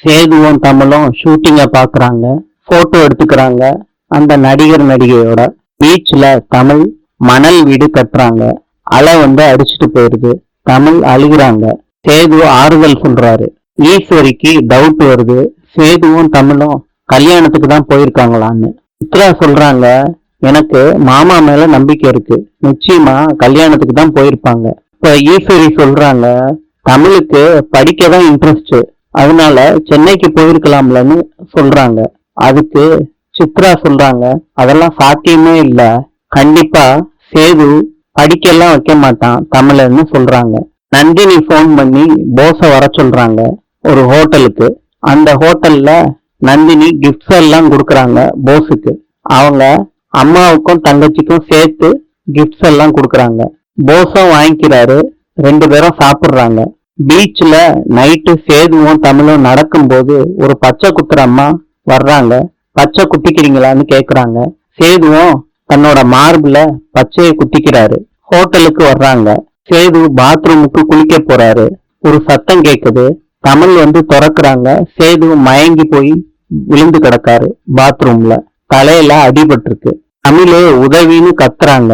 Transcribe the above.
சேதுவும் தமிழும் ஷூட்டிங்க பாக்குறாங்க, போட்டோ எடுத்துக்கிறாங்க. அந்த நடிகர் நடிகையோட பீச்ல தமிழ் மணல் வீடு கட்டுறாங்க. அலை வந்து அடிச்சுட்டு போயிருது. தமிழ் அழுகுறாங்க. சேது ஆறுதல் சொல்றாரு. ஈஸ்வரிக்கு டவுட் வருது, சேதுவும் தமிழும் கல்யாணத்துக்கு தான் போயிருக்காங்களான்னு. சித்ரா சொல்றாங்க, எனக்கு மாமா மேல நம்பிக்கை இருக்கு, நிச்சயமா கல்யாணத்துக்கு தான் போயிருப்பாங்க. இப்ப ஈஸ்வரி சொல்றாங்க, தமிழுக்கு படிக்க தான் இன்ட்ரெஸ்ட், அதனால சென்னைக்கு போயிருக்கலாம்லன்னு சொல்றாங்க. அதுக்கு சித்ரா சொல்றாங்க, அதெல்லாம் சாத்தியமே இல்ல, கண்டிப்பா சேது படிக்கலாம் வைக்க மாட்டான் தமிழன்னு சொல்றாங்க. நந்தினி போன் பண்ணி போஸ வர சொல்றாங்க ஒரு ஹோட்டலுக்கு. அந்த ஹோட்டல்ல நந்தினி கிஃப்ட்ஸ் எல்லாம் கொடுக்கறாங்க போஸுக்கு. அவங்க அம்மாவுக்கும் தங்கச்சிக்கும் சேர்த்து கிஃப்ட்ஸ் எல்லாம் கொடுக்கறாங்க. போஸும் வாங்கிக்கிறாரு. 2 பேரும் சாப்பிடுறாங்க. பீச்ல நைட்டு சேதுவும் தமிழும் நடக்கும்போது ஒரு பச்சை குத்துற அம்மா வர்றாங்க. பச்சை குத்திக்கிறீங்களான்னு கேக்குறாங்க. சேதுவும் தன்னோட மார்புல பச்சையை குத்திக்கிறாரு. ஹோட்டலுக்கு வர்றாங்க. சேது பாத்ரூமுக்கு குளிக்க போறாரு. ஒரு சத்தம் கேக்குது. தமிழ் வந்து திறக்கிறாங்க. சேது மயங்கி போய் விழுந்து கிடக்காரு பாத்ரூம்ல. தலையில அடிபட்டிருக்கு. தமிழே உதவின்னு கத்துறாங்க.